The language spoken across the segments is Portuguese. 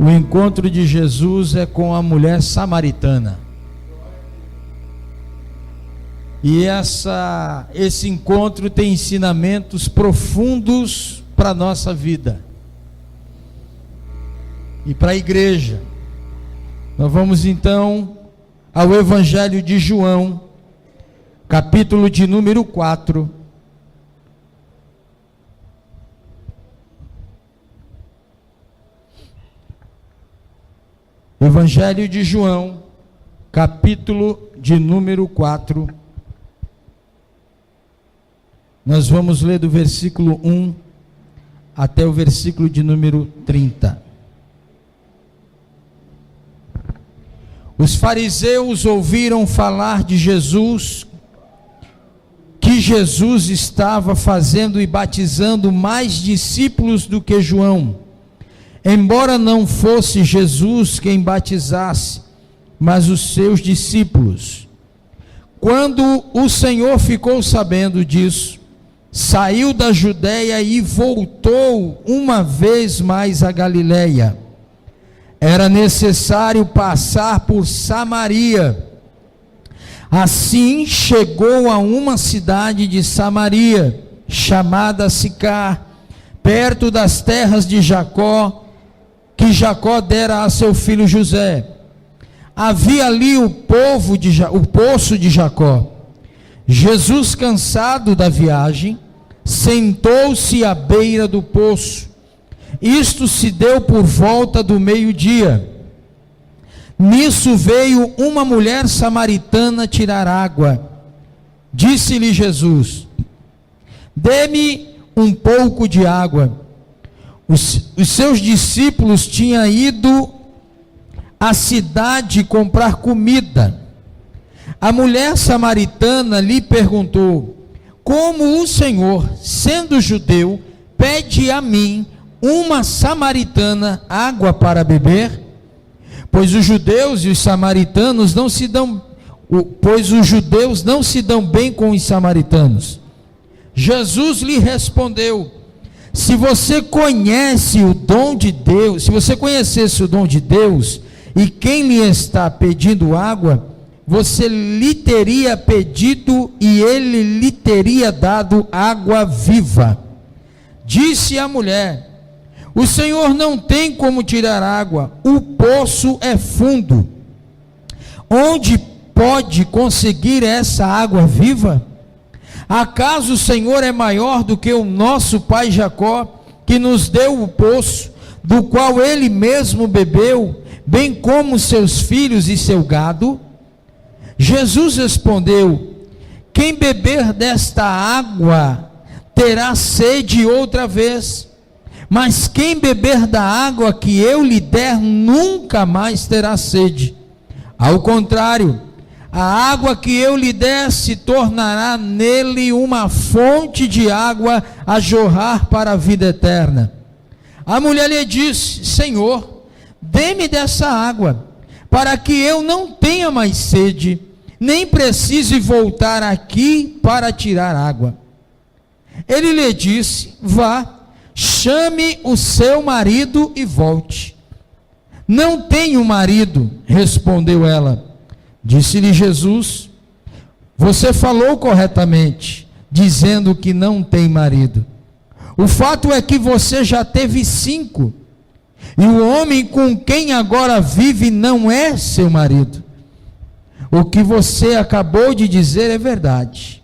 O encontro de Jesus é com a mulher samaritana. E esse encontro tem ensinamentos profundos para a nossa vida e para a igreja. Nós vamos então ao Evangelho de João, capítulo de número 4. Evangelho de João, capítulo de número 4. Nós vamos ler do versículo 1 até o versículo de número 30. Os fariseus ouviram falar de Jesus, que Jesus estava fazendo e batizando mais discípulos do que João, embora não fosse Jesus quem batizasse, mas os seus discípulos. Quando o Senhor ficou sabendo disso, saiu da Judeia e voltou uma vez mais a Galileia. Era necessário passar por Samaria. Assim chegou a uma cidade de Samaria, chamada Sicar, perto das terras de Jacó, que Jacó dera a seu filho José. Havia ali o poço de Jacó. Jesus, cansado da viagem, sentou-se à beira do poço. Isto se deu por volta do meio-dia. Nisso veio uma mulher samaritana tirar água. Disse-lhe Jesus: dê-me um pouco de água. Os seus discípulos tinham ido à cidade comprar comida. A mulher samaritana lhe perguntou: como o Senhor, sendo judeu, pede a mim, uma samaritana, água para beber? Pois os judeus não se dão bem com os samaritanos. Jesus lhe respondeu: se você conhecesse o dom de Deus, e quem lhe está pedindo água, você lhe teria pedido e ele lhe teria dado água viva. Disse a mulher: o Senhor não tem como tirar água, o poço é fundo. Onde pode conseguir essa água viva? Acaso o Senhor é maior do que o nosso pai Jacó, que nos deu o poço, do qual ele mesmo bebeu, bem como seus filhos e seu gado? Jesus respondeu: quem beber desta água terá sede outra vez, mas quem beber da água que eu lhe der nunca mais terá sede. Ao contrário, a água que eu lhe der se tornará nele uma fonte de água a jorrar para a vida eterna. A mulher lhe disse: Senhor, dê-me dessa água, para que eu não tenha mais sede, nem precise voltar aqui para tirar água. Ele lhe disse: vá, chame o seu marido e volte. Não tenho marido, respondeu ela. Disse-lhe Jesus: você falou corretamente, dizendo que não tem marido. O fato é que você já teve 5, e o homem com quem agora vive não é seu marido. O que você acabou de dizer é verdade.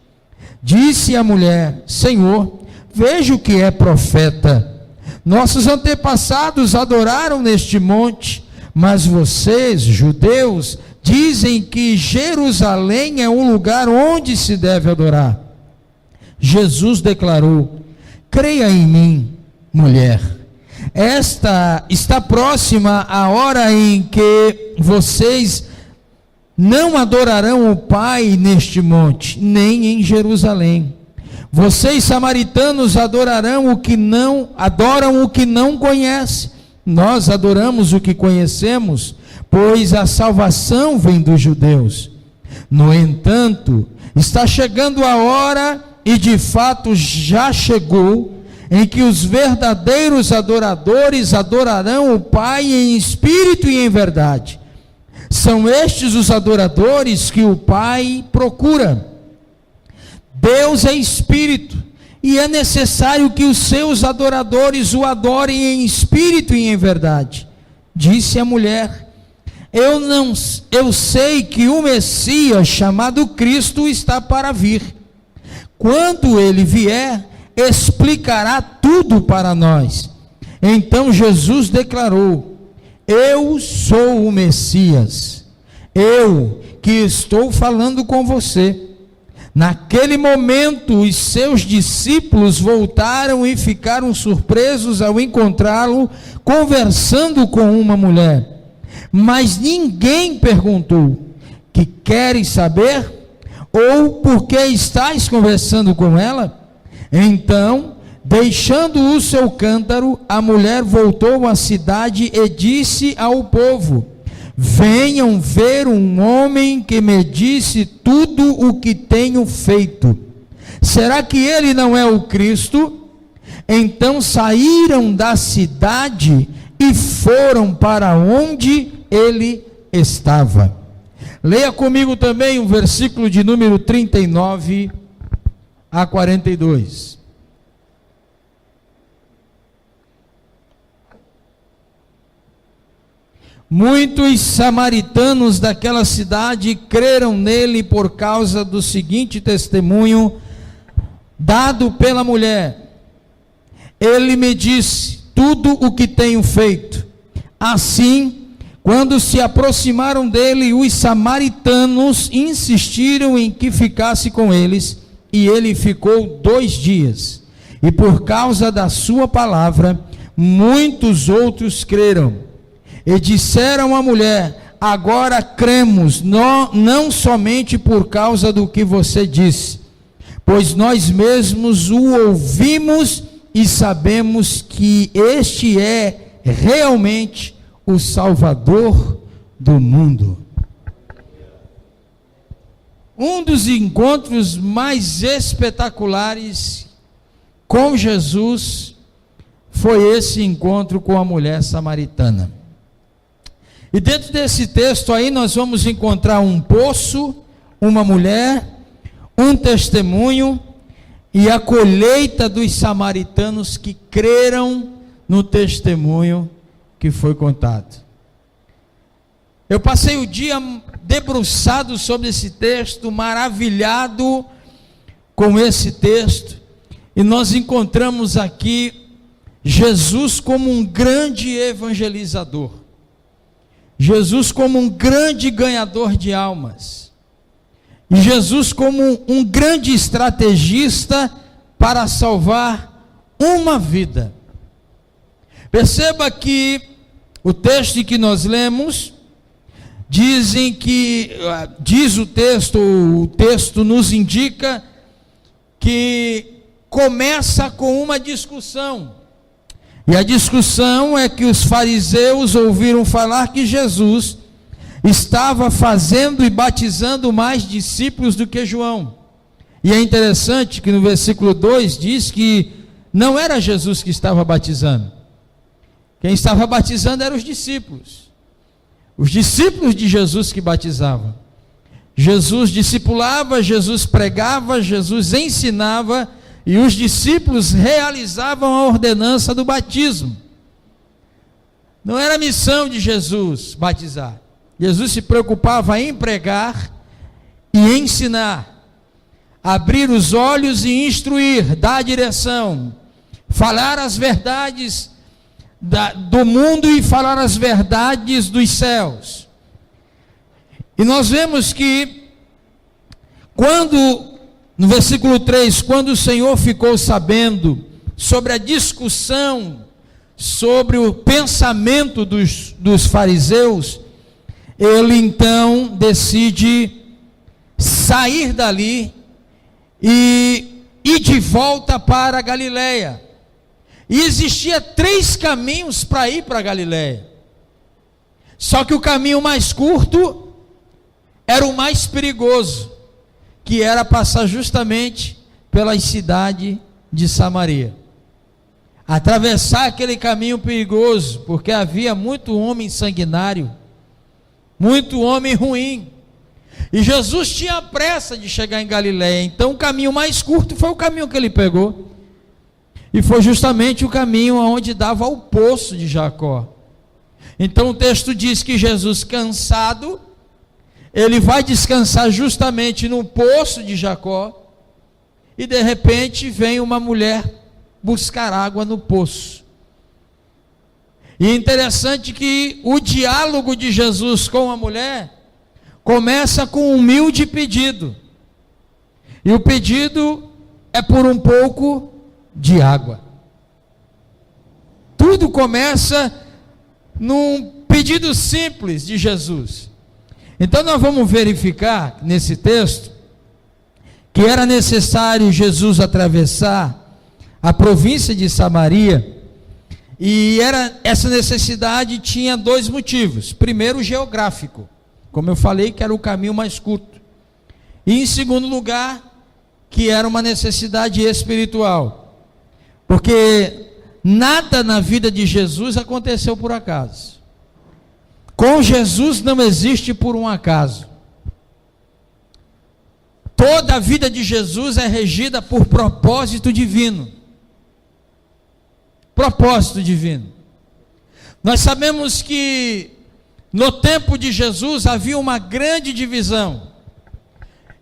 Disse a mulher: Senhor, vejo que é profeta. Nossos antepassados adoraram neste monte, mas vocês, judeus, dizem que Jerusalém é um lugar onde se deve adorar. Jesus declarou: creia em mim, mulher. Esta está próxima a hora em que vocês não adorarão o Pai neste monte, nem em Jerusalém. Vocês, samaritanos, adoram o que não conhecem. Nós adoramos o que conhecemos, pois a salvação vem dos judeus. No entanto, está chegando a hora, e de fato já chegou, em que os verdadeiros adoradores adorarão o Pai em espírito e em verdade. São estes os adoradores que o Pai procura. Deus é espírito, e é necessário que os seus adoradores o adorem em espírito e em verdade. Disse a mulher: eu sei que o Messias, chamado Cristo, está para vir. Quando ele vier, explicará tudo para nós. Então Jesus declarou: eu sou o Messias, eu que estou falando com você. Naquele momento, os seus discípulos voltaram e ficaram surpresos ao encontrá-lo conversando com uma mulher. Mas ninguém perguntou: que queres saber? Ou por que estás conversando com ela? Então, deixando o seu cântaro, a mulher voltou à cidade e disse ao povo: venham ver um homem que me disse tudo o que tenho feito. Será que ele não é o Cristo? Então saíram da cidade e foram para onde ele estava. Leia comigo também o versículo de número 39 a 42. Muitos samaritanos daquela cidade creram nele por causa do seguinte testemunho dado pela mulher: ele me disse tudo o que tenho feito. Assim, quando se aproximaram dele, os samaritanos insistiram em que ficasse com eles, e ele ficou 2 dias. E por causa da sua palavra, muitos outros creram. E disseram à mulher: agora cremos, não somente por causa do que você disse, pois nós mesmos o ouvimos e sabemos que este é realmente o Salvador do mundo. Um dos encontros mais espetaculares com Jesus foi esse encontro com a mulher samaritana. E dentro desse texto aí nós vamos encontrar um poço, uma mulher, um testemunho e a colheita dos samaritanos que creram no testemunho que foi contado. Eu passei o dia debruçado sobre esse texto, maravilhado com esse texto, e nós encontramos aqui Jesus como um grande evangelizador. Jesus como um grande ganhador de almas, e Jesus como um grande estrategista para salvar uma vida. Perceba que o texto que nós lemos, diz o texto nos indica que começa com uma discussão. E a discussão é que os fariseus ouviram falar que Jesus estava fazendo e batizando mais discípulos do que João. E é interessante que no versículo 2 diz que não era Jesus que estava batizando. Quem estava batizando eram os discípulos. Os discípulos de Jesus que batizavam. Jesus discipulava, Jesus pregava, Jesus ensinava, e os discípulos realizavam a ordenança do batismo. Não era a missão de Jesus batizar. Jesus se preocupava em pregar e ensinar, abrir os olhos e instruir, dar direção, falar as verdades do mundo e falar as verdades dos céus. E nós vemos que no versículo 3, quando o Senhor ficou sabendo sobre a discussão, sobre o pensamento dos fariseus, ele então decide sair dali e ir de volta para a Galileia. E existia 3 caminhos para ir para a Galileia. Só que o caminho mais curto era o mais perigoso, que era passar justamente pela cidade de Samaria. atravessar aquele caminho perigoso, porque havia muito homem sanguinário, muito homem ruim, e Jesus tinha pressa de chegar em Galiléia. Então o caminho mais curto foi o caminho que ele pegou, e foi justamente o caminho onde dava ao poço de Jacó. Então o texto diz que Jesus, cansado, ele vai descansar justamente no poço de Jacó, e de repente vem uma mulher buscar água no poço. E é interessante que o diálogo de Jesus com a mulher começa com um humilde pedido, e o pedido é por um pouco de água. Tudo começa num pedido simples de Jesus. Então nós vamos verificar nesse texto que era necessário Jesus atravessar a província de Samaria, e essa necessidade tinha dois motivos. Primeiro, geográfico, como eu falei, que era o caminho mais curto, e em segundo lugar, que era uma necessidade espiritual, porque nada na vida de Jesus aconteceu por acaso. Com Jesus não existe por um acaso. Toda a vida de Jesus é regida por propósito divino. Propósito divino. Nós sabemos que no tempo de Jesus havia uma grande divisão.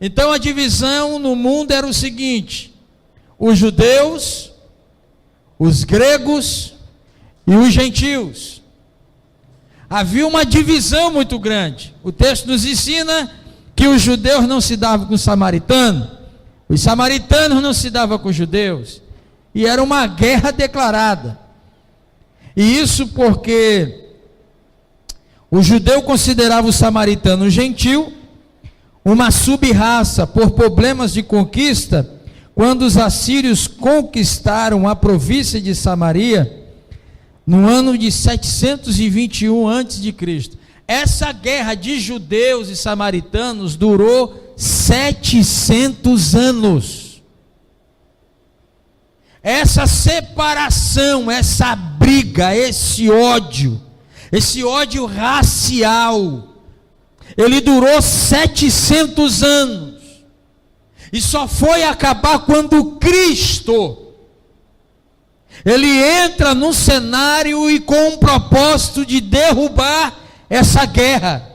Então a divisão no mundo era o seguinte: os judeus, os gregos e os gentios. Havia uma divisão muito grande. O texto nos ensina que os judeus não se davam com os samaritanos, os samaritanos não se davam com os judeus, e era uma guerra declarada. E isso porque o judeu considerava o samaritano gentil, uma sub-raça por problemas de conquista. Quando os assírios conquistaram a província de Samaria, no ano de 721 a.C., essa guerra de judeus e samaritanos durou 700 anos. Essa separação, essa briga, esse ódio racial, ele durou 700 anos, e só foi acabar quando Cristo, ele entra no cenário e com o propósito de derrubar essa guerra,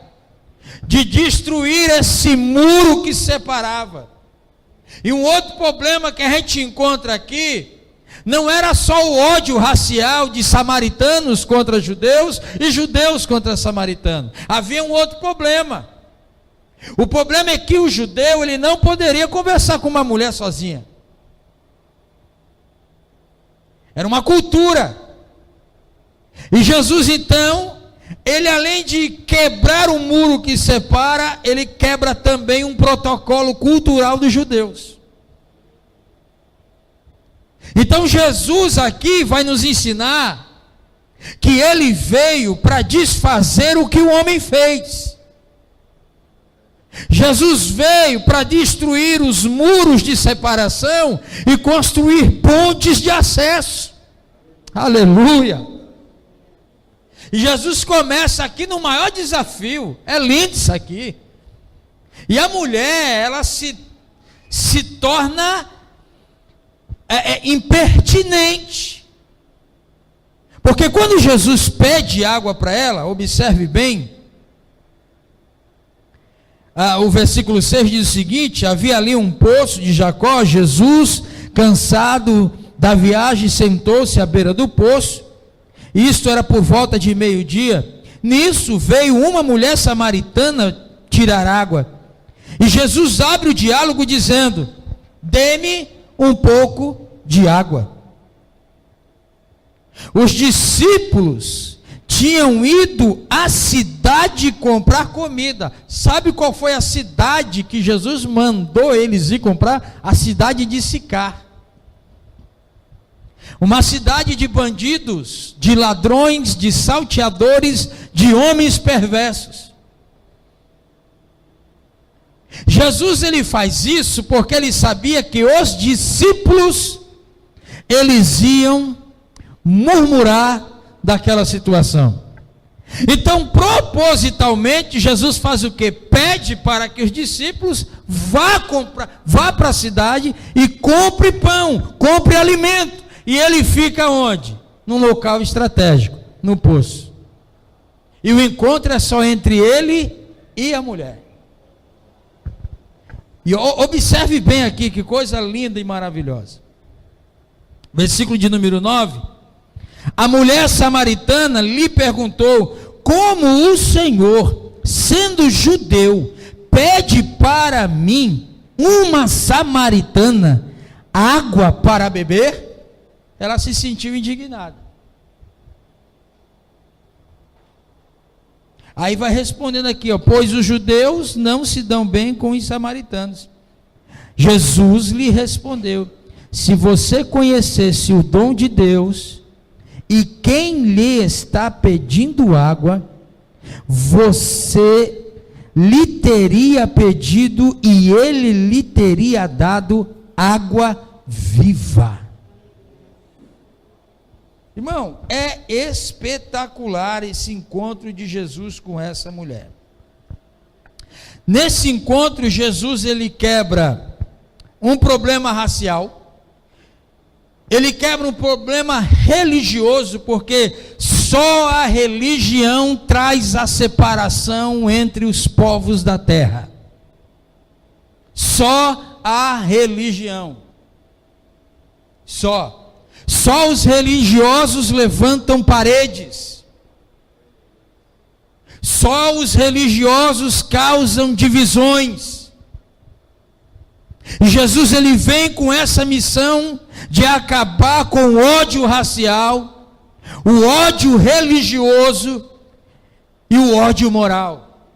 de destruir esse muro que separava. E um outro problema que a gente encontra aqui, não era só o ódio racial de samaritanos contra judeus e judeus contra samaritanos. Havia um outro problema. O problema é que o judeu, ele não poderia conversar com uma mulher sozinha. Era uma cultura. E Jesus então, ele além de quebrar o muro que separa, ele quebra também um protocolo cultural dos judeus. Então Jesus aqui vai nos ensinar que ele veio para desfazer o que o homem fez. Jesus veio para destruir os muros de separação e construir pontes de acesso. Aleluia! E Jesus começa aqui no maior desafio. É lindo isso aqui. E a mulher, ela se torna impertinente. Porque quando Jesus pede água para ela, observe bem, o versículo 6 diz o seguinte: havia ali um poço de Jacó. Jesus, cansado da viagem, sentou-se à beira do poço. Isto era por volta de meio-dia. Nisso veio uma mulher samaritana tirar água, e Jesus abre o diálogo dizendo: dê-me um pouco de água. Os discípulos tinham ido à cidade comprar comida. Sabe qual foi a cidade que Jesus mandou eles ir comprar? A cidade de Sicar. Uma cidade de bandidos, de ladrões, de salteadores, de homens perversos. Jesus, ele faz isso porque ele sabia que os discípulos, eles iam murmurar daquela situação. Então, propositalmente, Jesus faz o quê? Pede para que os discípulos vá para a cidade e compre pão, compre alimento. E ele fica onde? Num local estratégico, no poço. E o encontro é só entre ele e a mulher. E observe bem aqui, que coisa linda e maravilhosa. Versículo de número 9. A mulher samaritana lhe perguntou: como o Senhor, sendo judeu, pede para mim, uma samaritana, água para beber? Ela se sentiu indignada. Aí vai respondendo aqui, ó: pois os judeus não se dão bem com os samaritanos. Jesus lhe respondeu: se você conhecesse o dom de Deus e quem lhe está pedindo água, você lhe teria pedido e ele lhe teria dado água viva. Irmão, é espetacular esse encontro de Jesus com essa mulher. Nesse encontro, Jesus ele quebra um problema racial, ele quebra um problema religioso, porque só a religião traz a separação entre os povos da terra. Só a religião. Só os religiosos levantam paredes. Só os religiosos causam divisões. E Jesus ele vem com essa missão de acabar com o ódio racial, o ódio religioso e o ódio moral.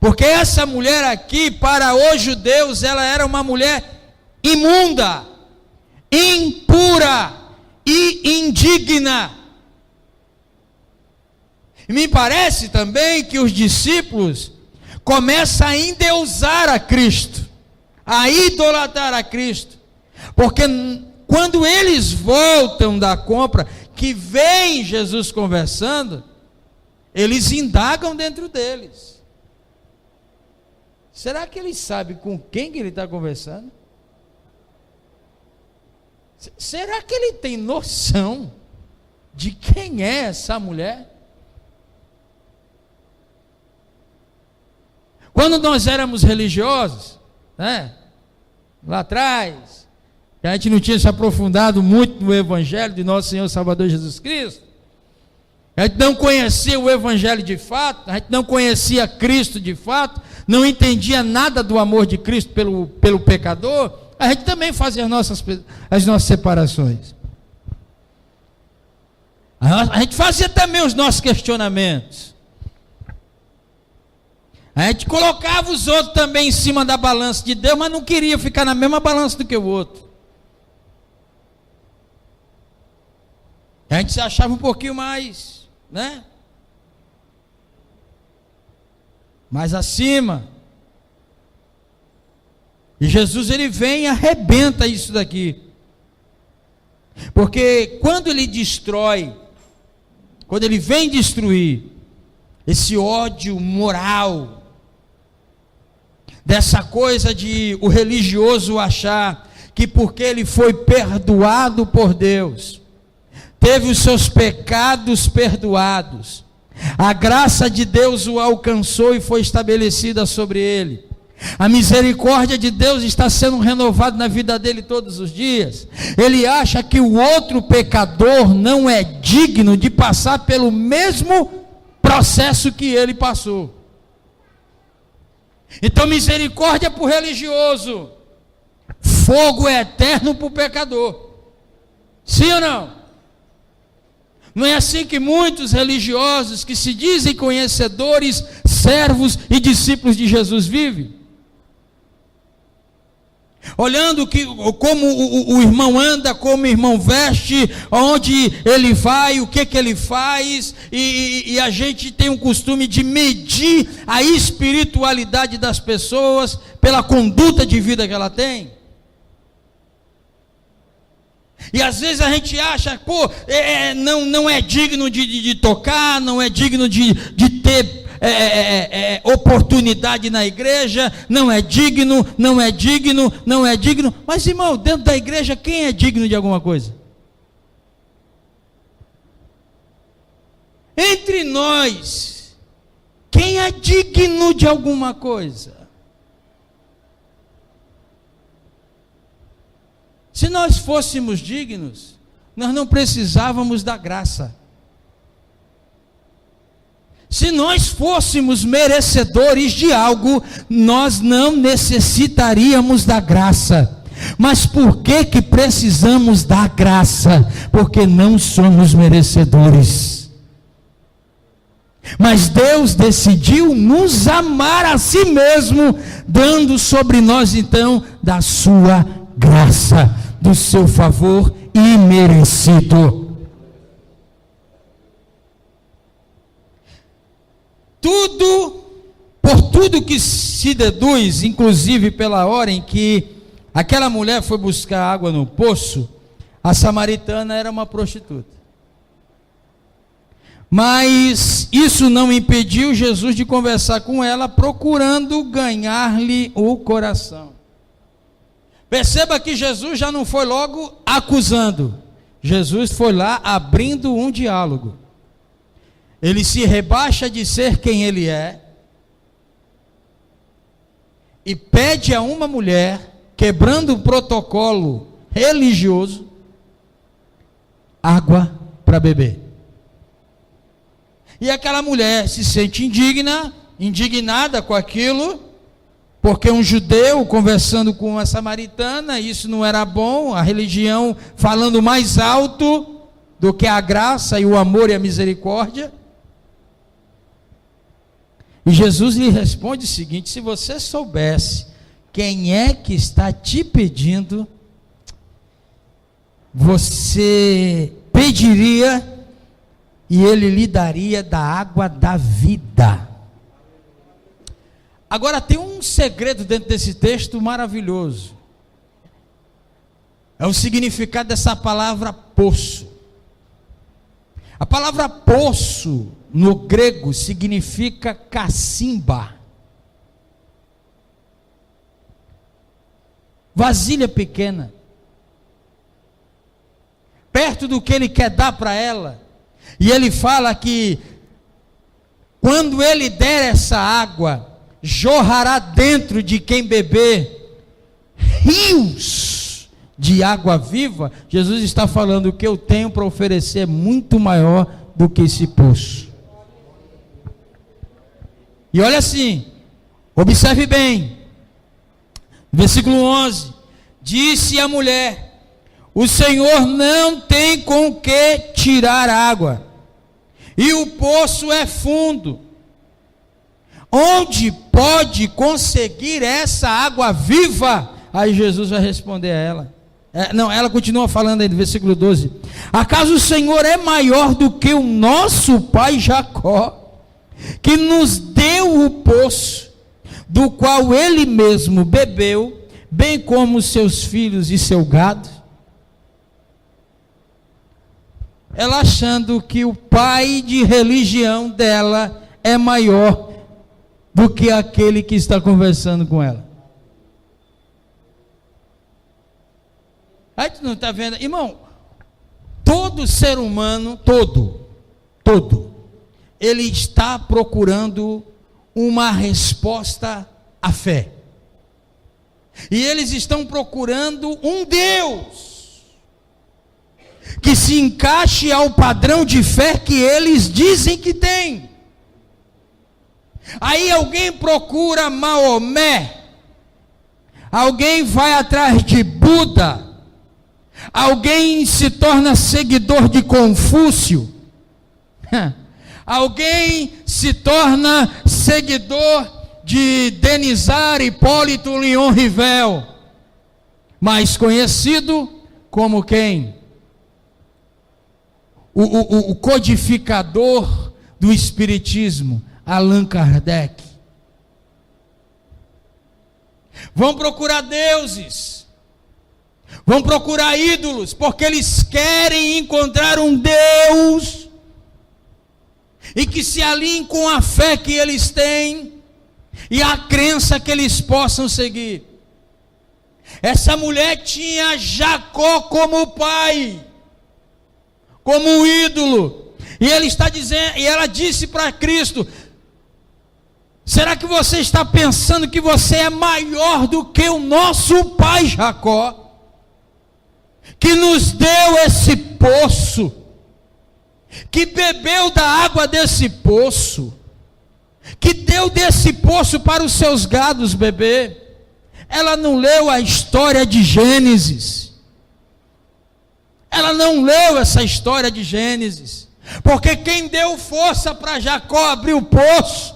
Porque essa mulher aqui, para os judeus, ela era uma mulher imunda, impura e indigna. E me parece também que os discípulos começam a endeusar a Cristo, a idolatrar a Cristo, porque quando eles voltam da compra, que vem Jesus conversando, eles indagam dentro deles: será que ele sabe com quem que ele está conversando? Será que ele tem noção de quem é essa mulher? Quando nós éramos religiosos, né, lá atrás, a gente não tinha se aprofundado muito no Evangelho de nosso Senhor Salvador Jesus Cristo, a gente não conhecia o Evangelho de fato, a gente não conhecia Cristo de fato, não entendia nada do amor de Cristo pelo pecador, a gente também fazia as nossas separações. A gente fazia também os nossos questionamentos. A gente colocava os outros também em cima da balança de Deus, mas não queria ficar na mesma balança do que o outro. A gente se achava um pouquinho mais, né? Mais acima. E Jesus ele vem e arrebenta isso daqui. Porque quando ele destrói, quando ele vem destruir esse ódio moral, dessa coisa de o religioso achar que porque ele foi perdoado por Deus, teve os seus pecados perdoados, a graça de Deus o alcançou e foi estabelecida sobre ele, a misericórdia de Deus está sendo renovada na vida dele todos os dias, ele acha que o outro pecador não é digno de passar pelo mesmo processo que ele passou. Então misericórdia para o religioso, fogo eterno para o pecador. Sim ou não? Não é assim que muitos religiosos que se dizem conhecedores, servos e discípulos de Jesus vivem? Olhando como o irmão anda, como o irmão veste, onde ele vai, o que ele faz, e a gente tem um costume de medir a espiritualidade das pessoas pela conduta de vida que ela tem. E às vezes a gente acha, não é digno de tocar, não é digno de ter oportunidade na igreja, não é digno. Mas, irmão, dentro da igreja, quem é digno de alguma coisa? Entre nós, quem é digno de alguma coisa? Se nós fôssemos dignos, nós não precisávamos da graça. Se nós fôssemos merecedores de algo, nós não necessitaríamos da graça. Mas por que precisamos da graça? Porque não somos merecedores. Mas Deus decidiu nos amar a si mesmo, dando sobre nós então da sua graça, do seu favor imerecido. Por tudo que se deduz, inclusive pela hora em que aquela mulher foi buscar água no poço, a samaritana era uma prostituta. Mas isso não impediu Jesus de conversar com ela, procurando ganhar-lhe o coração. Perceba que Jesus já não foi logo acusando, Jesus foi lá abrindo um diálogo. Ele se rebaixa de ser quem ele é, e pede a uma mulher, quebrando o protocolo religioso, água para beber. E aquela mulher se sente indignada com aquilo, porque um judeu conversando com uma samaritana, isso não era bom, a religião falando mais alto do que a graça e o amor e a misericórdia. E Jesus lhe responde o seguinte: se você soubesse quem é que está te pedindo, você pediria e ele lhe daria da água da vida. Agora tem um segredo dentro desse texto maravilhoso. É o significado dessa palavra poço. A palavra poço no grego significa cacimba. Vasilha pequena. Perto do que ele quer dar para ela. E ele fala que quando ele der essa água, jorrará dentro de quem beber rios de água viva. Jesus está falando: o que eu tenho para oferecer é muito maior do que esse poço. E olha assim, observe bem, versículo 11, disse a mulher: o Senhor não tem com que tirar água, e o poço é fundo. Onde pode conseguir essa água viva? Aí Jesus vai responder a ela. Ela continua falando aí no versículo 12. Acaso o Senhor é maior do que o nosso pai Jacó, que nos deu o poço, do qual ele mesmo bebeu, bem como seus filhos e seu gado? Ela achando que o pai de religião dela é maior do que aquele que está conversando com ela. Aí tu não está vendo, irmão, todo ser humano, todo, ele está procurando uma resposta à fé. E eles estão procurando um Deus que se encaixe ao padrão de fé que eles dizem que tem. Aí alguém procura Maomé, alguém vai atrás de Buda, alguém se torna seguidor de Confúcio, alguém se torna seguidor de Denizar Hipólito Leon Rivel, mais conhecido como quem? O codificador do Espiritismo, Allan Kardec. Vão procurar deuses, vão procurar ídolos, porque eles querem encontrar um Deus e que se alinhe com a fé que eles têm e a crença que eles possam seguir. Essa mulher tinha Jacó como pai, como ídolo, e ele está dizendo, e ela disse para Cristo: será que você está pensando que você é maior do que o nosso pai Jacó, que nos deu esse poço, que bebeu da água desse poço, que deu desse poço para os seus gados beber? Ela não leu a história de Gênesis. Ela não leu essa história de Gênesis, porque quem deu força para Jacó abrir o poço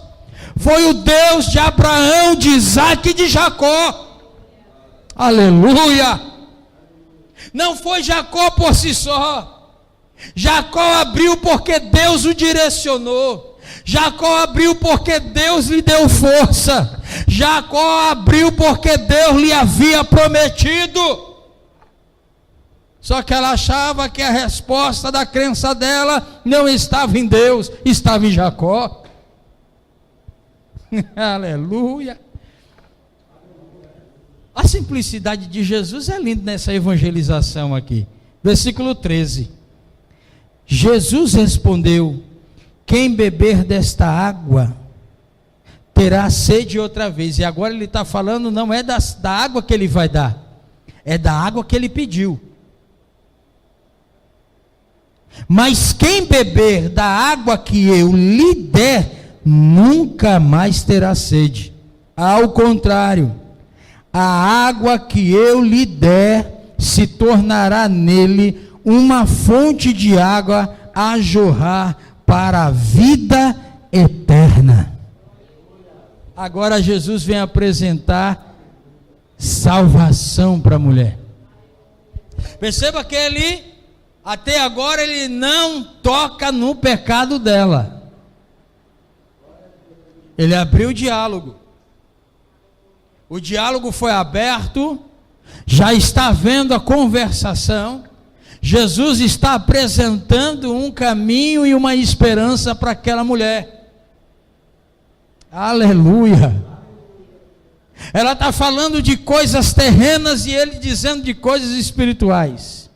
foi o Deus de Abraão, de Isaac e de Jacó. Aleluia! Não foi Jacó por si só. Jacó abriu porque Deus o direcionou. Jacó abriu porque Deus lhe deu força. Jacó abriu porque Deus lhe havia prometido. Só que ela achava que a resposta da crença dela não estava em Deus, estava em Jacó. Aleluia. A simplicidade de Jesus é linda nessa evangelização aqui. Versículo 13. Jesus respondeu: quem beber desta água terá sede outra vez. E agora ele está falando, não é da água que ele vai dar, é da água que ele pediu. Mas quem beber da água que eu lhe der, nunca mais terá sede. Ao contrário, a água que eu lhe der se tornará nele uma fonte de água a jorrar para a vida eterna. Agora Jesus vem apresentar salvação para a mulher. Perceba que ele, até agora, ele não toca no pecado dela. Ele abriu o diálogo. O diálogo foi aberto, já está havendo a conversação. Jesus está apresentando um caminho e uma esperança para aquela mulher. Aleluia. Ela está falando de coisas terrenas e ele dizendo de coisas espirituais.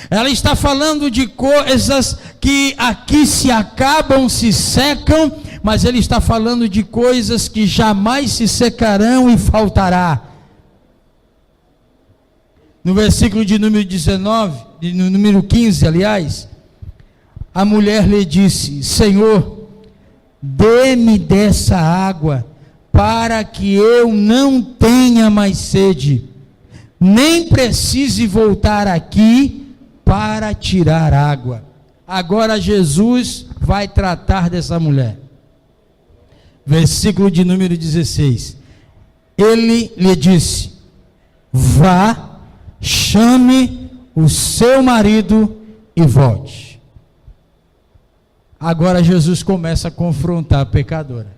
Ela está falando de coisas que aqui se acabam, se secam, mas ele está falando de coisas que jamais se secarão e faltará. No versículo de número 19, no número 15, aliás, a mulher lhe disse: Senhor, dê-me dessa água, para que eu não tenha mais sede, nem precise voltar aqui para tirar água. Agora Jesus vai tratar dessa mulher. Versículo de número 16. Ele lhe disse: vá, chame o seu marido e volte. Agora Jesus começa a confrontar a pecadora.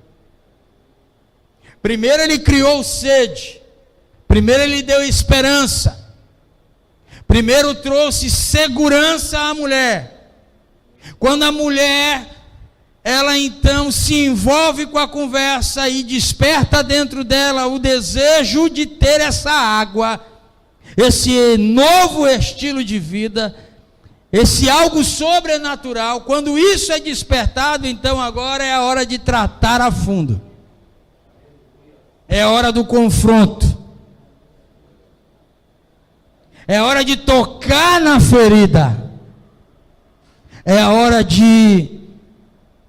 Primeiro ele criou sede. Primeiro ele deu esperança. Primeiro trouxe segurança à mulher. Quando a mulher, ela então se envolve com a conversa e desperta dentro dela o desejo de ter essa água, esse novo estilo de vida, esse algo sobrenatural. Quando isso é despertado, então agora é a hora de tratar a fundo. É hora do confronto. É hora de tocar na ferida. É a hora de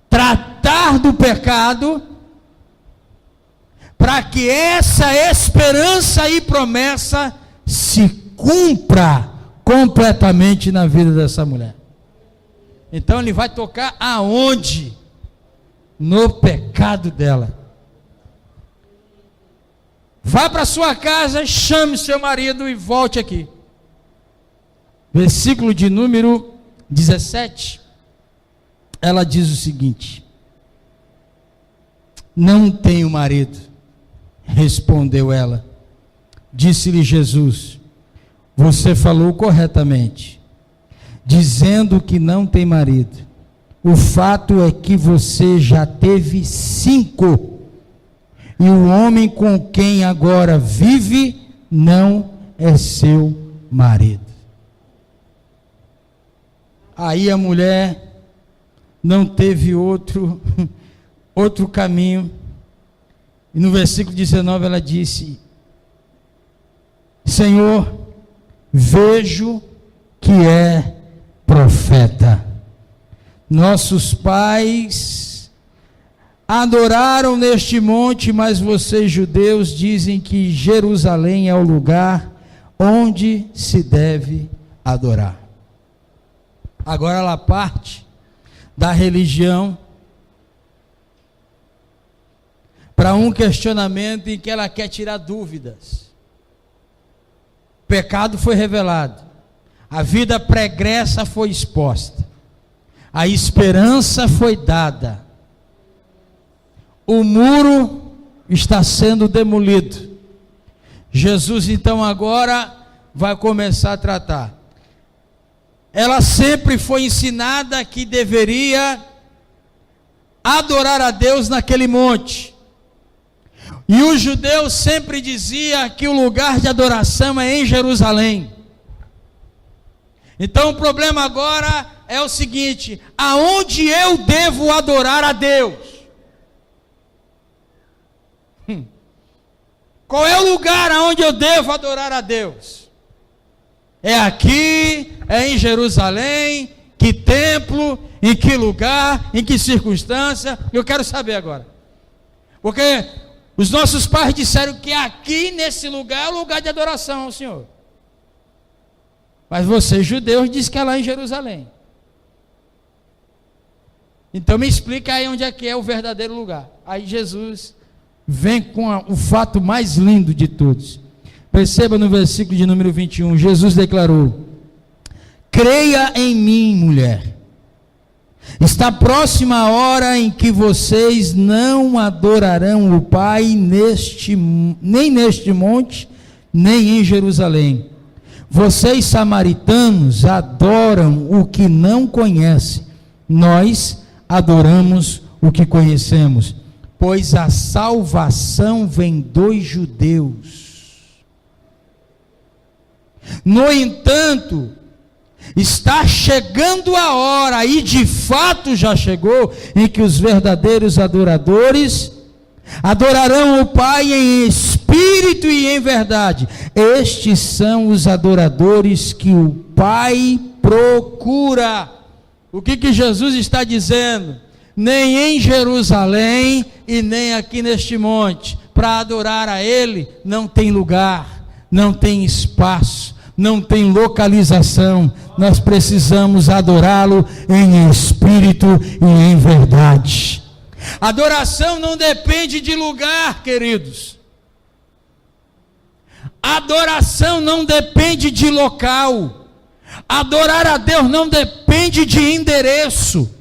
tratar do pecado, para que essa esperança e promessa se cumpra completamente na vida dessa mulher. Então ele vai tocar aonde? No pecado dela. Vá para sua casa, chame seu marido e volte aqui. Versículo de número 17. Ela diz o seguinte: não tenho marido. Respondeu ela. Disse-lhe Jesus: Você falou corretamente, dizendo que não tem marido. O fato é que você já teve 5, e o homem com quem agora vive não é seu marido. Aí a mulher não teve outro caminho, e no versículo 19 ela disse: Senhor, vejo que é profeta. Nossos pais adoraram neste monte, mas vocês judeus dizem que Jerusalém é o lugar onde se deve adorar. Agora ela parte da religião para um questionamento em que ela quer tirar dúvidas. O pecado foi revelado, a vida pregressa foi exposta, a esperança foi dada, o muro está sendo demolido. Jesus então agora vai começar a tratar. Ela sempre foi ensinada que deveria adorar a Deus naquele monte. E os judeus sempre diziam que o lugar de adoração é em Jerusalém. Então o problema agora é o seguinte: aonde eu devo adorar a Deus? Qual é o lugar aonde eu devo adorar a Deus? É aqui, é em Jerusalém, que templo, em que lugar, em que circunstância? Eu quero saber agora. Porque os nossos pais disseram que aqui nesse lugar é o lugar de adoração ao Senhor. Mas vocês judeus dizem que é lá em Jerusalém. Então me explica aí onde é que é o verdadeiro lugar. Aí Jesus vem com o fato mais lindo de todos. Perceba no versículo de número 21, Jesus declarou: creia em mim, mulher. Está próxima a hora em que vocês não adorarão o Pai nem neste monte, nem em Jerusalém. Vocês samaritanos adoram o que não conhecem. Nós adoramos o que conhecemos, pois a salvação vem dos judeus. No entanto, está chegando a hora, e de fato já chegou, em que os verdadeiros adoradores adorarão o Pai em espírito e em verdade. Estes são os adoradores que o Pai procura. O que Jesus está dizendo? Nem em Jerusalém e nem aqui neste monte, para adorar a Ele, não tem lugar, não tem espaço, não tem localização. Nós precisamos adorá-lo em espírito e em verdade. Adoração não depende de lugar, queridos. Adoração não depende de local. Adorar a Deus não depende de endereço.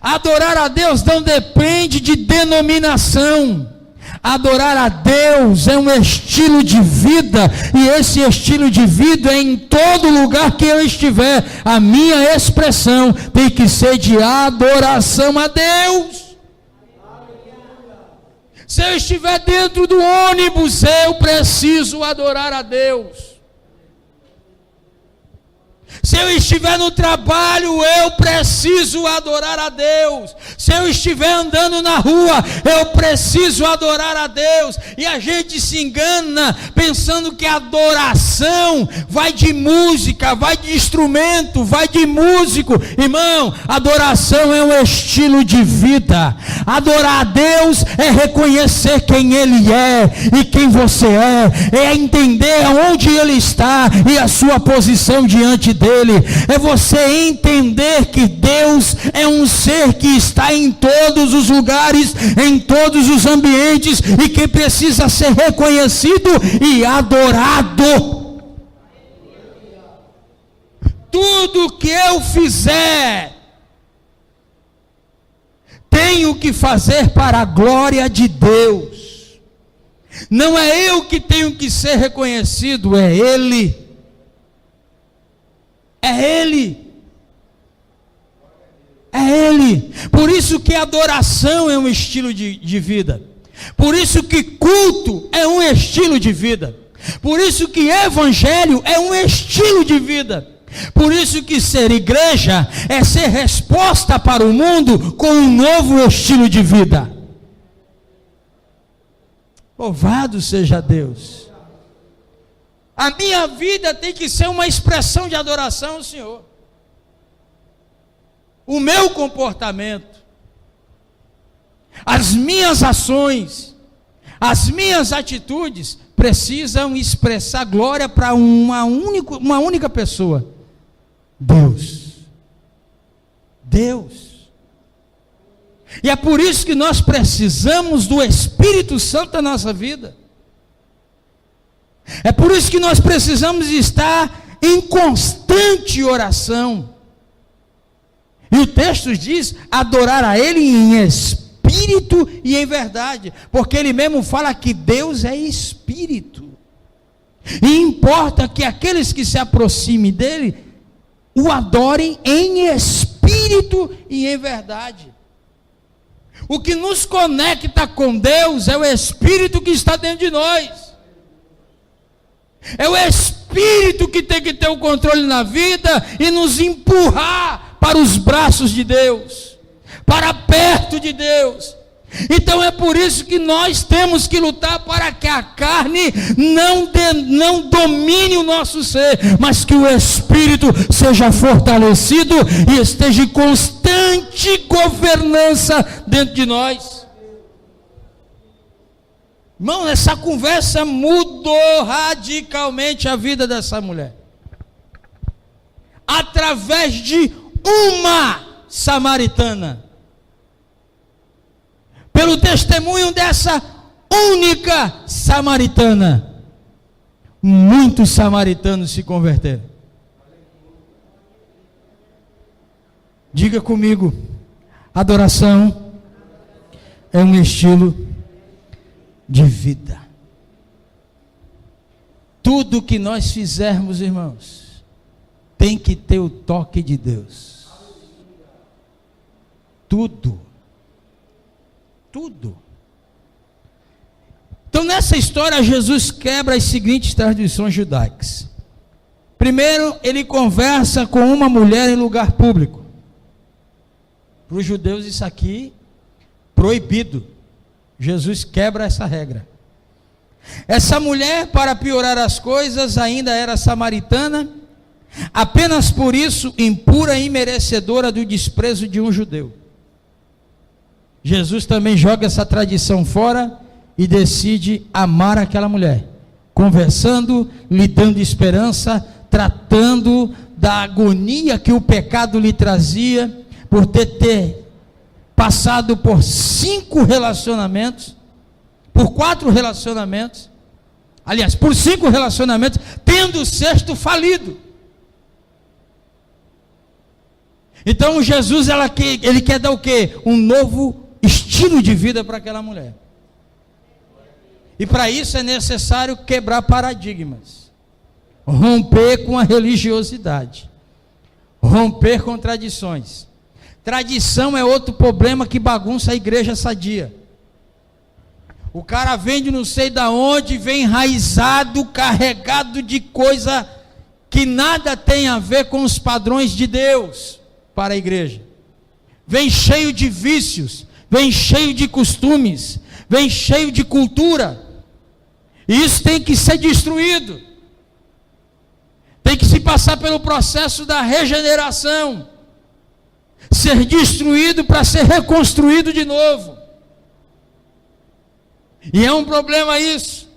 Adorar a Deus não depende de denominação. Adorar a Deus é um estilo de vida, e esse estilo de vida é em todo lugar que eu estiver. A minha expressão tem que ser de adoração a Deus. Se eu estiver dentro do ônibus, eu preciso adorar a Deus. Se eu estiver no trabalho, eu preciso adorar a Deus. Se eu estiver andando na rua, eu preciso adorar a Deus. E a gente se engana pensando que a adoração vai de música, vai de instrumento, vai de músico. Irmão, adoração é um estilo de vida. Adorar a Deus é reconhecer quem Ele é e quem você é entender aonde Ele está e a sua posição diante dele. É você entender que Deus é um ser que está em todos os lugares, em todos os ambientes, e que precisa ser reconhecido e adorado. Tudo que eu fizer, tenho que fazer para a glória de Deus. Não é eu que tenho que ser reconhecido, é Ele. É Ele. É Ele. Por isso que adoração é um estilo de vida. Por isso que culto é um estilo de vida. Por isso que evangelho é um estilo de vida. Por isso que ser igreja é ser resposta para o mundo com um novo estilo de vida. Louvado seja Deus. A minha vida tem que ser uma expressão de adoração ao Senhor. O meu comportamento, as minhas ações, as minhas atitudes precisam expressar glória para uma única pessoa: Deus. Deus. E é por isso que nós precisamos do Espírito Santo na nossa vida. É por isso que nós precisamos estar em constante oração. E o texto diz: adorar a Ele em espírito e em verdade, porque Ele mesmo fala que Deus é espírito, e importa que aqueles que se aproximem dEle, o adorem em espírito e em verdade. O que nos conecta com Deus é o Espírito que está dentro de nós. É o Espírito que tem que ter o controle na vida e nos empurrar para os braços de Deus, para perto de Deus. Então é por isso que nós temos que lutar para que a carne não domine o nosso ser, mas que o Espírito seja fortalecido e esteja em constante governança dentro de nós. Irmão, essa conversa mudou radicalmente a vida dessa mulher. Através de uma samaritana. Pelo testemunho dessa única samaritana, muitos samaritanos se converteram. Diga comigo: adoração é um estilo de vida. Tudo que nós fizermos, irmãos, tem que ter o toque de Deus. Tudo. Então, nessa história, Jesus quebra as seguintes tradições judaicas. Primeiro, ele conversa com uma mulher em lugar público. Para os judeus isso aqui, proibido. Jesus quebra essa regra. Essa mulher, para piorar as coisas, ainda era samaritana, apenas por isso impura e merecedora do desprezo de um judeu. Jesus também joga essa tradição fora e decide amar aquela mulher, conversando, lhe dando esperança, tratando da agonia que o pecado lhe trazia, por ter passado por 5 relacionamentos, por 4 relacionamentos, aliás, por 5 relacionamentos, tendo o 6º falido. Então Jesus, ele quer dar o quê? Um novo estilo de vida para aquela mulher. E para isso é necessário quebrar paradigmas, romper com a religiosidade, romper com tradições. Tradição é outro problema que bagunça a igreja sadia. O cara vem de não sei da onde, vem enraizado, carregado de coisa que nada tem a ver com os padrões de Deus para a igreja. Vem cheio de vícios, vem cheio de costumes, vem cheio de cultura. E isso tem que ser destruído. Tem que se passar pelo processo da regeneração. Ser destruído para ser reconstruído de novo. E é um problema isso.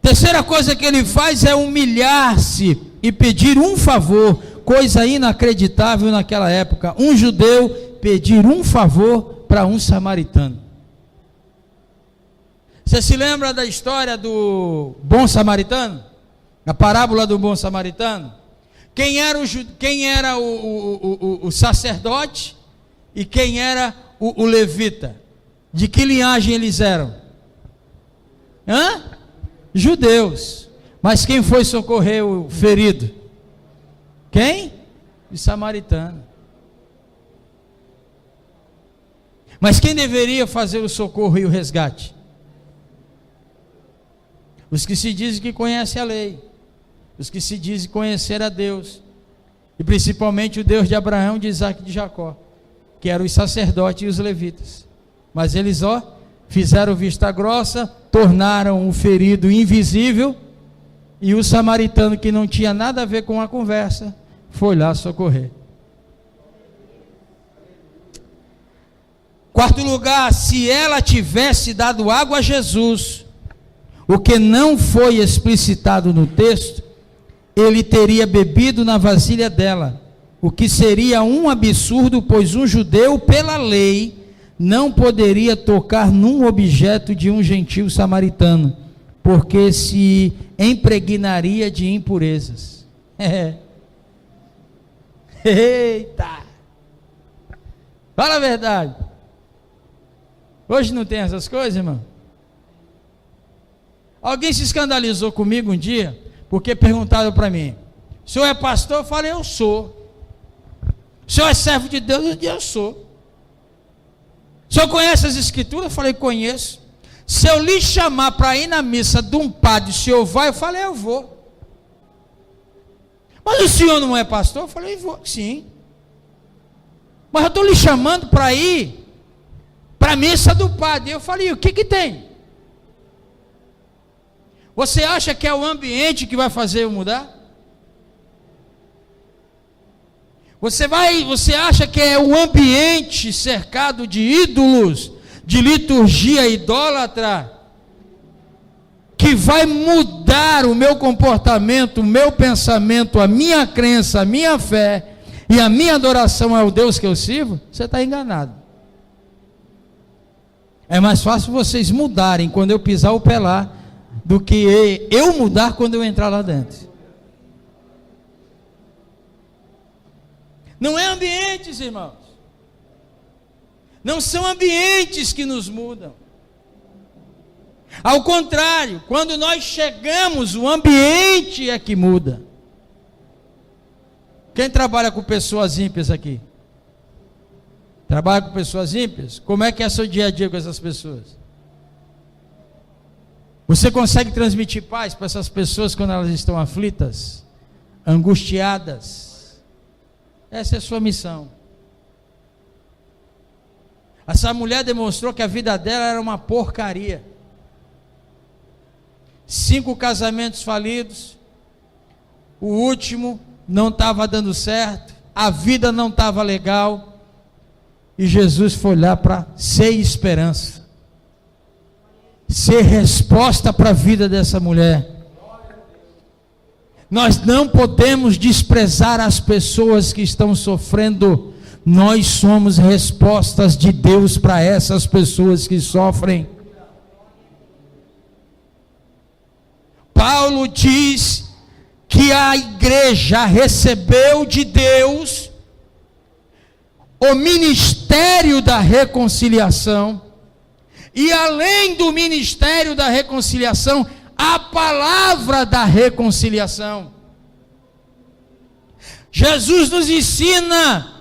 Terceira coisa que ele faz é humilhar-se e pedir um favor, coisa inacreditável naquela época. Um judeu pedir um favor para um samaritano. Você se lembra da história do bom samaritano? A parábola do bom samaritano? Quem era o sacerdote e quem era o levita? De que linhagem eles eram? Judeus. Mas quem foi socorrer o ferido? Quem? O samaritano. Mas quem deveria fazer o socorro e o resgate? Os que se dizem que conhecem a lei, os que se dizem conhecer a Deus, e principalmente o Deus de Abraão, de Isaac e de Jacó, que eram os sacerdotes e os levitas. Mas eles, fizeram vista grossa, tornaram o ferido invisível, e o samaritano, que não tinha nada a ver com a conversa, foi lá socorrer. Quarto lugar, se ela tivesse dado água a Jesus, o que não foi explicitado no texto, ele teria bebido na vasilha dela, o que seria um absurdo, pois um judeu, pela lei, não poderia tocar num objeto de um gentil samaritano, porque se impregnaria de impurezas. Eita! Fala a verdade. Hoje não tem essas coisas, irmão? Alguém se escandalizou comigo um dia, porque perguntaram para mim: o senhor é pastor? Eu falei: eu sou. O senhor é servo de Deus? Eu disse: eu sou. O senhor conhece as escrituras? Eu falei: conheço. Se eu lhe chamar para ir na missa de um padre, o senhor vai? Eu falei: eu vou. Mas o senhor não é pastor? Eu falei: vou, sim. Mas eu estou lhe chamando para ir para a missa do padre. Eu falei: o que tem? Você acha que é o ambiente que vai fazer eu mudar? Você acha que é o ambiente cercado de ídolos, de liturgia idólatra, que vai mudar o meu comportamento, o meu pensamento, a minha crença, a minha fé e a minha adoração ao Deus que eu sirvo? Você está enganado. É mais fácil vocês mudarem quando eu pisar o pé lá, do que eu mudar quando eu entrar lá dentro. Não é ambientes, irmãos. Não são ambientes que nos mudam. Ao contrário, quando nós chegamos, o ambiente é que muda. Quem trabalha com pessoas ímpias aqui? Trabalha com pessoas ímpias? Como é que é seu dia a dia com essas pessoas? Você consegue transmitir paz para essas pessoas quando elas estão aflitas, angustiadas? Essa é a sua missão. Essa mulher demonstrou que a vida dela era uma porcaria. 5 casamentos falidos, o último não estava dando certo, a vida não estava legal, e Jesus foi lá para ser esperança, ser resposta para a vida dessa mulher. Nós não podemos desprezar as pessoas que estão sofrendo. Nós somos respostas de Deus para essas pessoas que sofrem. Paulo diz que a igreja recebeu de Deus o ministério da reconciliação, e além do ministério da reconciliação, a palavra da reconciliação. Jesus nos ensina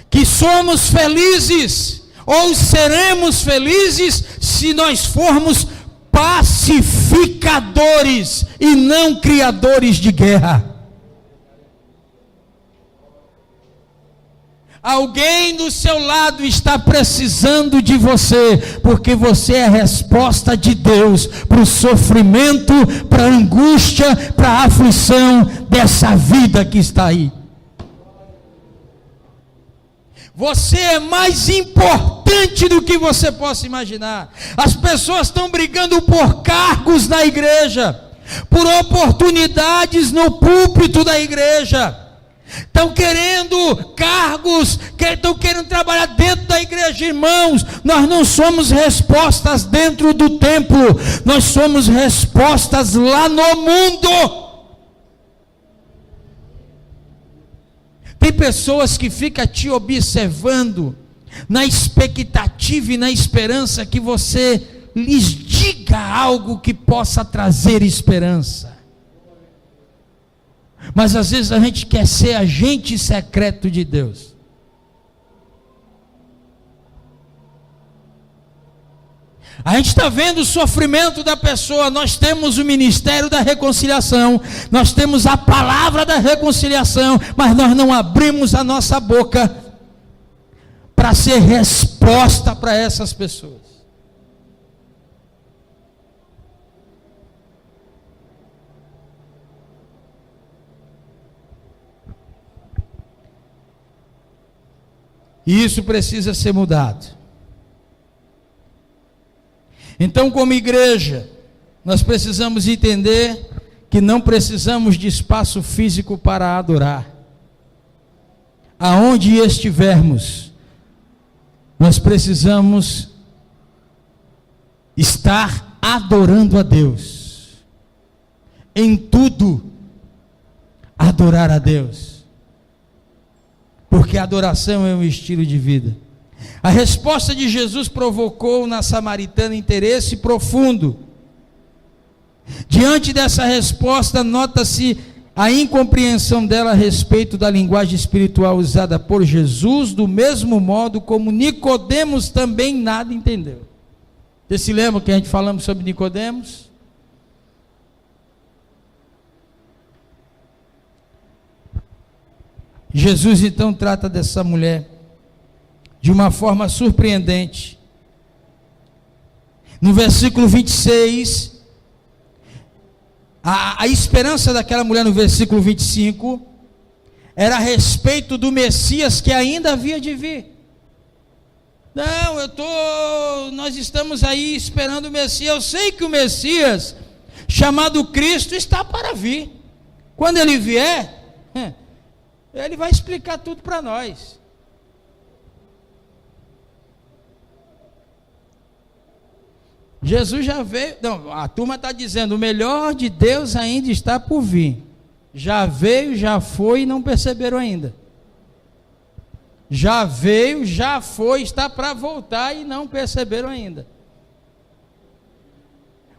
que somos felizes, ou seremos felizes, se nós formos pacificadores e não criadores de guerra. Alguém do seu lado está precisando de você, porque você é a resposta de Deus para o sofrimento, para a angústia, para a aflição dessa vida que está aí. Você é mais importante do que você possa imaginar. As pessoas estão brigando por cargos na igreja, por oportunidades no púlpito da igreja. Estão querendo cargos, estão querendo trabalhar dentro da igreja. Irmãos, nós não somos respostas dentro do templo, nós somos respostas lá no mundo. Tem pessoas que ficam te observando, na expectativa e na esperança que você lhes diga diga algo que possa trazer esperança. Mas às vezes a gente quer ser agente secreto de Deus. A gente está vendo o sofrimento da pessoa. Nós temos o ministério da reconciliação, nós temos a palavra da reconciliação, mas nós não abrimos a nossa boca para ser resposta para essas pessoas. E isso precisa ser mudado. Então, como igreja, nós precisamos entender que não precisamos de espaço físico para adorar. Aonde estivermos, nós precisamos estar adorando a Deus. Em tudo, adorar a Deus. Porque a adoração é um estilo de vida. A resposta de Jesus provocou na samaritana interesse profundo. Diante dessa resposta, nota-se a incompreensão dela a respeito da linguagem espiritual usada por Jesus, do mesmo modo como Nicodemos também nada entendeu. Você se lembra que a gente falamos sobre Nicodemos? Jesus então trata dessa mulher de uma forma surpreendente. No versículo 26, a esperança daquela mulher no versículo 25 era a respeito do Messias que ainda havia de vir. Não, nós estamos aí esperando o Messias. Eu sei que o Messias, chamado Cristo, está para vir. Quando ele vier, ele vai explicar tudo para nós. Jesus já veio, não, a turma está dizendo, o melhor de Deus ainda está por vir. Já veio, já foi e não perceberam ainda. Já veio, já foi, está para voltar e não perceberam ainda.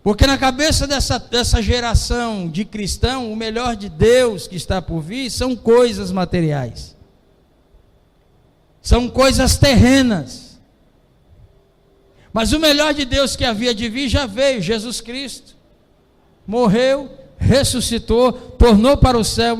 Porque na cabeça dessa geração de cristão, o melhor de Deus que está por vir são coisas materiais. São coisas terrenas. Mas o melhor de Deus que havia de vir já veio, Jesus Cristo. Morreu, ressuscitou, tornou para o céu,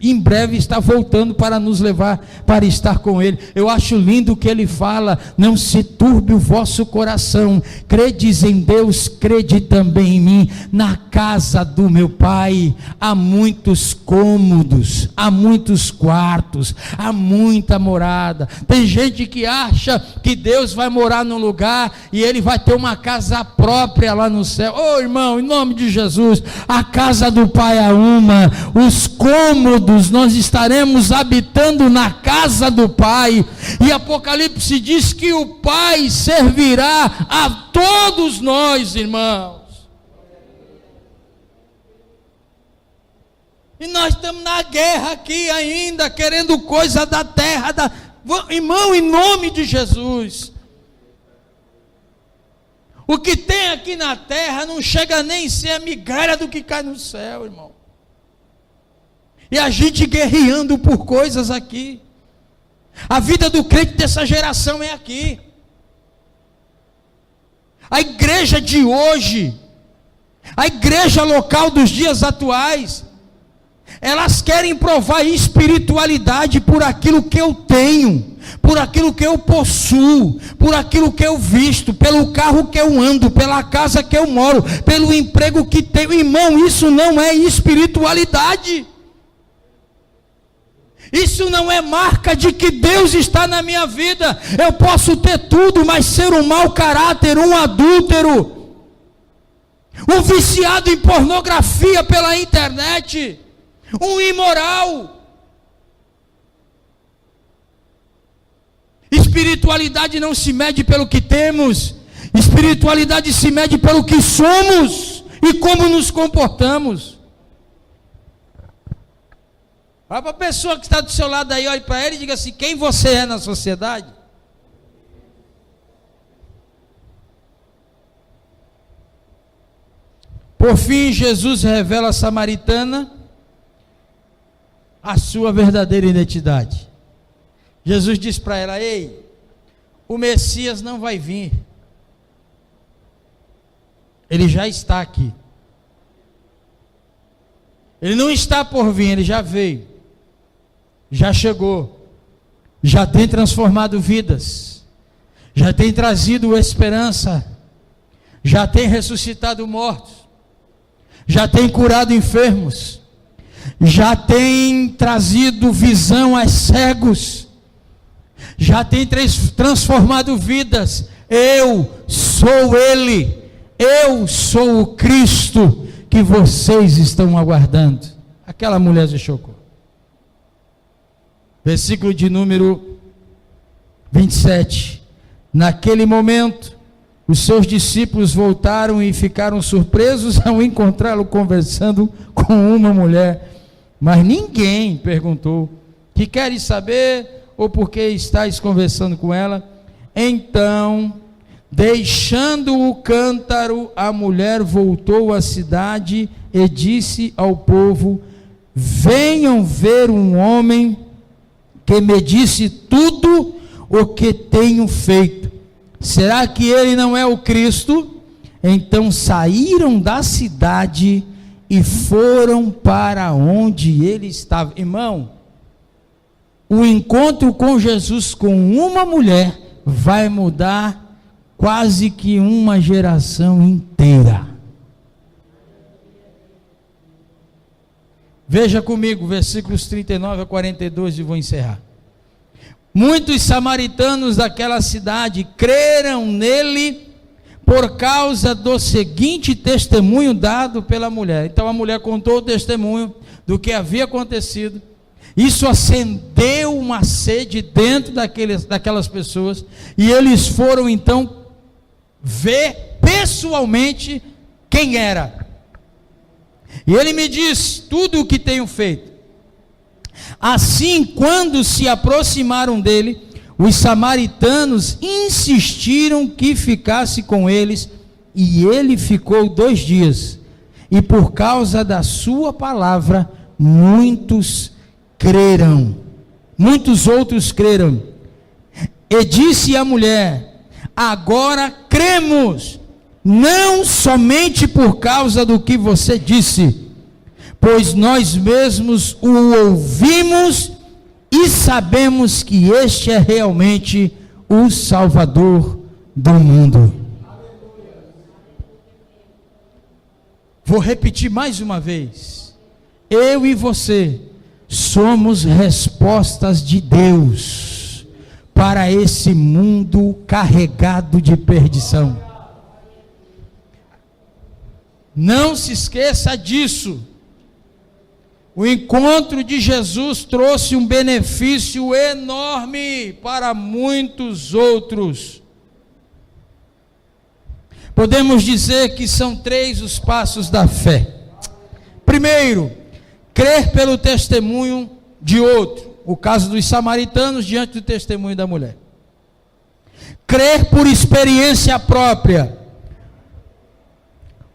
em breve está voltando para nos levar para estar com Ele. Eu acho lindo o que Ele fala: não se turbe o vosso coração, credes em Deus, crede também em mim. Na casa do meu Pai há muitos cômodos, há muitos quartos, há muita morada. Tem gente que acha que Deus vai morar num lugar e Ele vai ter uma casa própria lá no céu. Ô irmão, em nome de Jesus, a casa do Pai é uma, os cômodos, nós estaremos habitando na casa do Pai, e Apocalipse diz que o Pai servirá a todos nós, irmãos. E nós estamos na guerra aqui ainda, querendo coisa da terra, irmão, em nome de Jesus, o que tem aqui na terra não chega nem a ser a migalha do que cai no céu, irmão. E a gente guerreando por coisas aqui. A vida do crente dessa geração é aqui. A igreja de hoje, a igreja local dos dias atuais, elas querem provar espiritualidade por aquilo que eu tenho, por aquilo que eu possuo, por aquilo que eu visto, pelo carro que eu ando, pela casa que eu moro, pelo emprego que tenho. Irmão, isso não é espiritualidade. Isso não é marca de que Deus está na minha vida. Eu posso ter tudo, mas ser um mau caráter, um adúltero, um viciado em pornografia pela internet, um imoral. Espiritualidade não se mede pelo que temos, espiritualidade se mede pelo que somos e como nos comportamos. Olha para a pessoa que está do seu lado aí, olhe para ele e diga assim: quem você é na sociedade? Por fim, Jesus revela à samaritana a sua verdadeira identidade. Jesus diz para ela: ei, o Messias não vai vir, ele já está aqui. Ele não está por vir, ele já veio, já chegou, já tem transformado vidas, já tem trazido esperança, já tem ressuscitado mortos, já tem curado enfermos, já tem trazido visão aos cegos, já tem transformado vidas. Eu sou Ele, eu sou o Cristo que vocês estão aguardando. Aquela mulher se chocou. Versículo de número 27. Naquele momento, os seus discípulos voltaram e ficaram surpresos ao encontrá-lo conversando com uma mulher. Mas ninguém perguntou: que queres saber, ou por que estáis conversando com ela? Então, deixando o cântaro, a mulher voltou à cidade e disse ao povo: venham ver um homem que me disse tudo o que tenho feito. Será que ele não é o Cristo? Então saíram da cidade e foram para onde ele estava. Irmão, o encontro com Jesus com uma mulher vai mudar quase que uma geração inteira. Veja comigo, versículos 39 a 42, e vou encerrar. Muitos samaritanos daquela cidade creram nele por causa do seguinte testemunho dado pela mulher. Então a mulher contou o testemunho do que havia acontecido. Isso acendeu uma sede dentro daquelas pessoas, e eles foram então ver pessoalmente quem era. E ele me diz tudo o que tenho feito. Assim, quando se aproximaram dele, os samaritanos insistiram que ficasse com eles, e ele ficou 2 dias. E por causa da sua palavra, muitos creram. Muitos outros creram. E disse a mulher: agora cremos, não somente por causa do que você disse, pois nós mesmos o ouvimos e sabemos que este é realmente o Salvador do mundo. Vou repetir mais uma vez: eu e você somos respostas de Deus para esse mundo carregado de perdição. Não se esqueça disso. O encontro de Jesus trouxe um benefício enorme para muitos outros. Podemos dizer que são 3 os passos da fé. Primeiro, crer pelo testemunho de outro. O caso dos samaritanos diante do testemunho da mulher. Crer por experiência própria.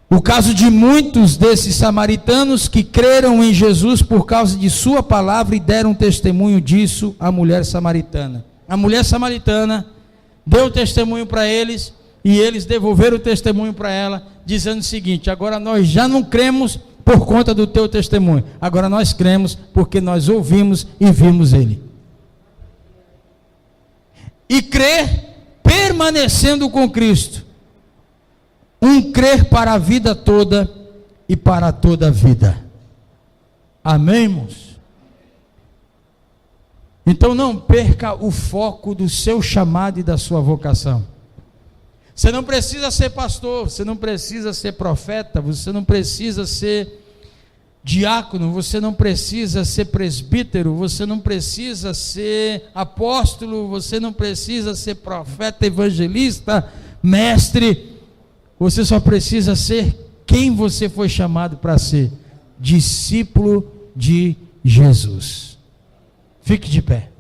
O caso de muitos desses samaritanos que creram em Jesus por causa de sua palavra e deram testemunho disso à mulher samaritana. A mulher samaritana deu testemunho para eles, e eles devolveram o testemunho para ela, dizendo o seguinte: agora nós já não cremos por conta do teu testemunho, agora nós cremos porque nós ouvimos e vimos ele. E crer permanecendo com Cristo. Um crer para a vida toda e para toda a vida. Amém, irmãos? Então não perca o foco do seu chamado e da sua vocação. Você não precisa ser pastor, você não precisa ser profeta, você não precisa ser diácono, você não precisa ser presbítero, você não precisa ser apóstolo, você não precisa ser profeta, evangelista, mestre. Você só precisa ser quem você foi chamado para ser: discípulo de Jesus. Fique de pé.